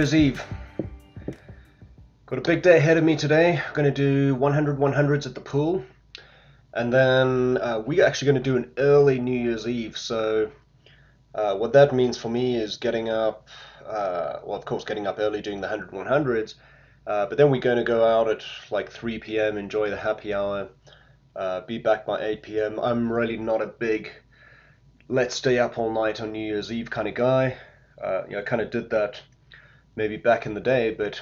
Year's Eve. Got a big day ahead of me today. I'm going to do 100 100s at the pool. And then we're actually going to do an early New Year's Eve. So what that means for me is getting up, well, of course, getting up early doing the 100 100s. But then we're going to go out at like 3 p.m., enjoy the happy hour, be back by 8 p.m. I'm really not a big let's stay up all night on New Year's Eve kind of guy. I kind of did that maybe back in the day, but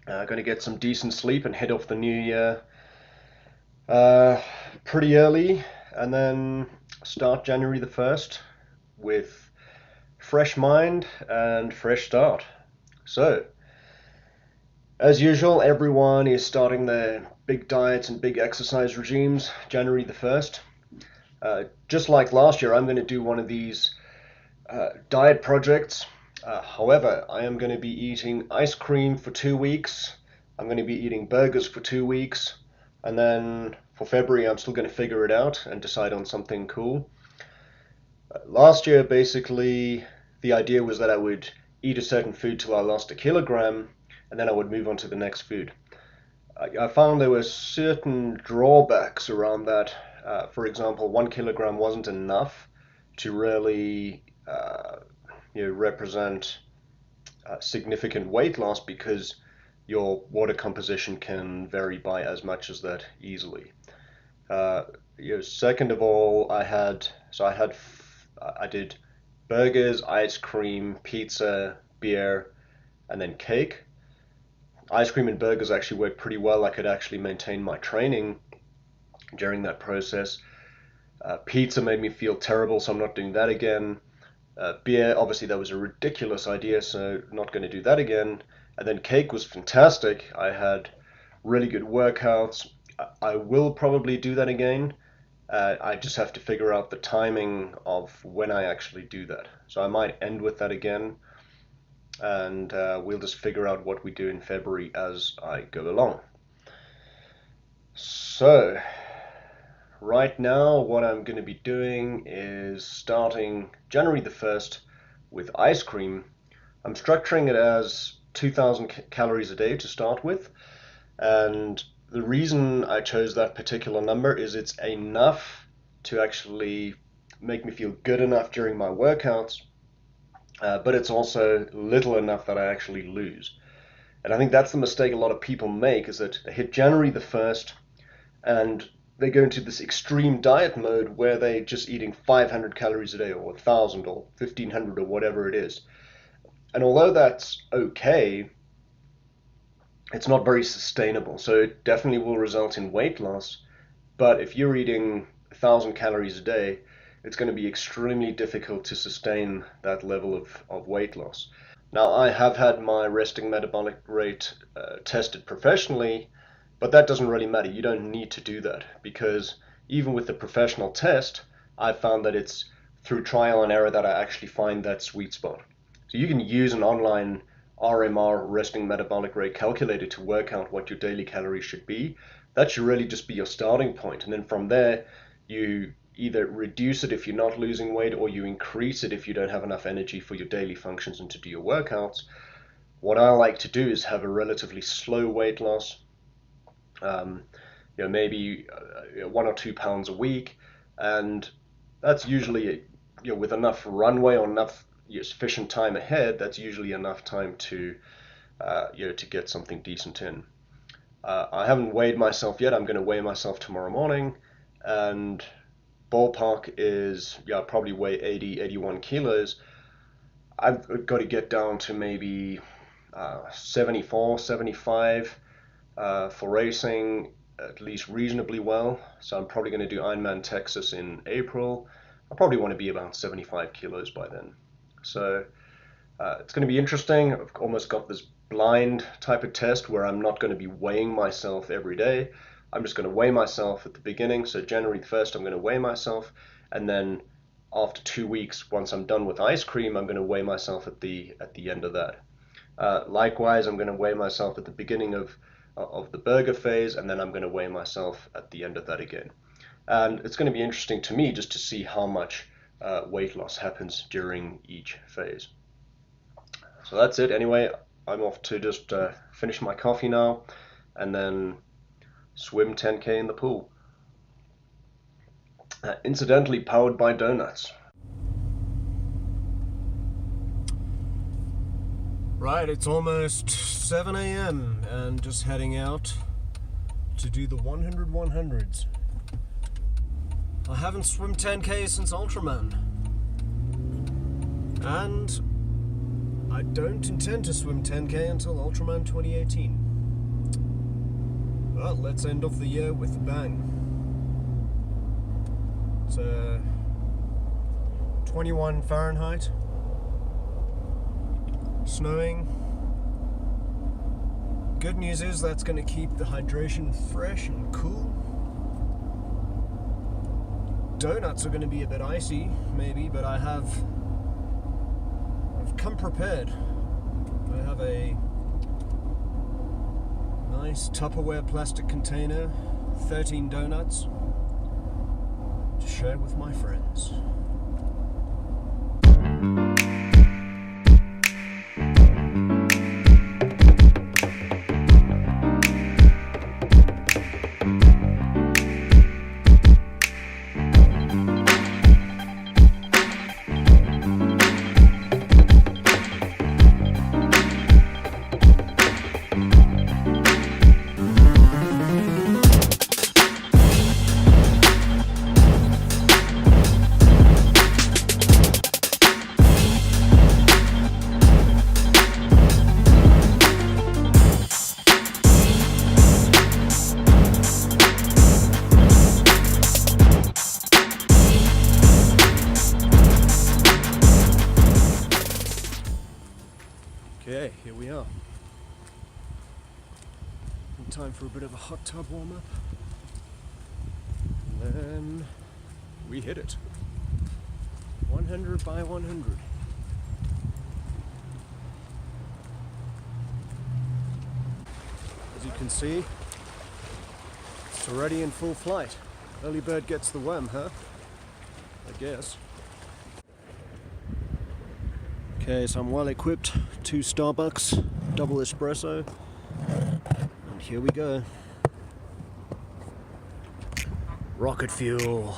going to get some decent sleep and head off the new year pretty early, and then start January the 1st with fresh mind and fresh start. So, as usual, everyone is starting their big diets and big exercise regimes January the 1st. Just like last year, I'm going to do one of these diet projects. However, I am going to be eating ice cream for 2 weeks. I'm going to be eating burgers for 2 weeks. And then for February, I'm still going to figure it out and decide on something cool. Last year, basically, the idea was that I would eat a certain food till I lost a kilogram, and then I would move on to the next food. I found there were certain drawbacks around that. For example, 1 kilogram wasn't enough to really represent significant weight loss, because your water composition can vary by as much as that easily. Second of all, I did burgers, ice cream, pizza, beer, and then cake. Ice cream and burgers actually worked pretty well. I could actually maintain my training during that process. Pizza made me feel terrible, so I'm not doing that again. Beer, obviously that was a ridiculous idea, so not going to do that again. And then cake was fantastic. I had really good workouts. I will probably do that again. I just have to figure out the timing of when I actually do that. So I might end with that again, and we'll just figure out what we do in February as I go along. So right now, what I'm going to be doing is starting January the 1st with ice cream. I'm structuring it as 2,000 calories a day to start with, and the reason I chose that particular number is it's enough to actually make me feel good enough during my workouts, but it's also little enough that I actually lose. And I think that's the mistake a lot of people make, is that they hit January the 1st and they go into this extreme diet mode where they're just eating 500 calories a day, or 1,000 or 1,500 or whatever it is. And although that's okay, it's not very sustainable. So it definitely will result in weight loss. But if you're eating 1,000 calories a day, it's going to be extremely difficult to sustain that level of weight loss. Now, I have had my resting metabolic rate tested professionally, but that doesn't really matter. You don't need to do that, because even with the professional test, I found that it's through trial and error that I actually find that sweet spot. So you can use an online RMR, resting metabolic rate calculator, to work out what your daily calories should be. That should really just be your starting point. And then from there, you either reduce it if you're not losing weight, or you increase it if you don't have enough energy for your daily functions and to do your workouts. What I like to do is have a relatively slow weight loss, maybe 1 or 2 pounds a week, and that's usually, with enough runway or enough sufficient time ahead, that's usually enough time to to get something decent in. I haven't weighed myself yet. I'm going to weigh myself tomorrow morning, and ballpark is, probably weigh 81 kilos. I've got to get down to maybe 74, 75 for racing, at least reasonably well. So I'm probably going to do Ironman Texas in April. I probably want to be about 75 kilos by then. So it's going to be interesting. I've almost got this blind type of test where I'm not going to be weighing myself every day. I'm just going to weigh myself at the beginning. So January 1st, I'm going to weigh myself, and then after 2 weeks, once I'm done with ice cream, I'm going to weigh myself at the end of that. Likewise, I'm going to weigh myself at the beginning of the burger phase, and then I'm going to weigh myself at the end of that again. And it's going to be interesting to me just to see how much weight loss happens during each phase. So that's it. Anyway, I'm off to just finish my coffee now and then swim 10k in the pool. Incidentally powered by donuts. Right, it's almost 7 a.m. and just heading out to do the 100-100s. I haven't swum 10k since Ultraman. And I don't intend to swim 10k until Ultraman 2018. Well, let's end off the year with a bang. It's 21 Fahrenheit. Snowing. Good news is that's going to keep the hydration fresh and cool. Donuts are going to be a bit icy, maybe, but I've come prepared. I have a nice Tupperware plastic container, 13 donuts, to share with my friends. Okay, here we are. Time for a bit of a hot tub warm up. And then we hit it. 100 by 100. As you can see, it's already in full flight. Early bird gets the worm, huh? I guess. Okay, so I'm well equipped. 2 Starbucks, double espresso, and here we go. Rocket fuel.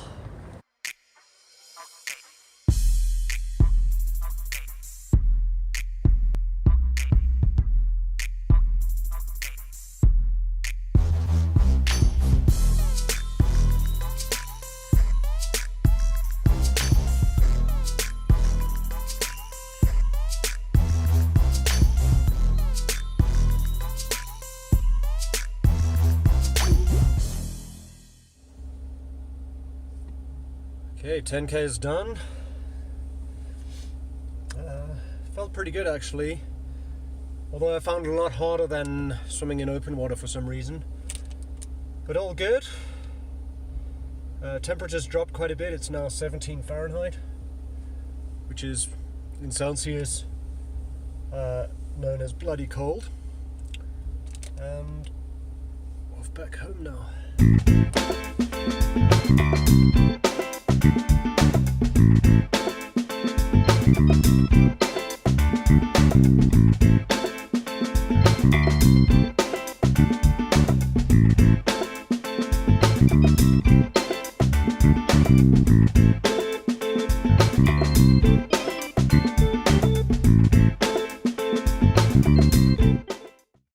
Okay, 10k is done. Felt pretty good actually, although I found it a lot harder than swimming in open water for some reason. But all good. Temperatures dropped quite a bit. It's now 17 Fahrenheit, which is in Celsius known as bloody cold. And off back home now.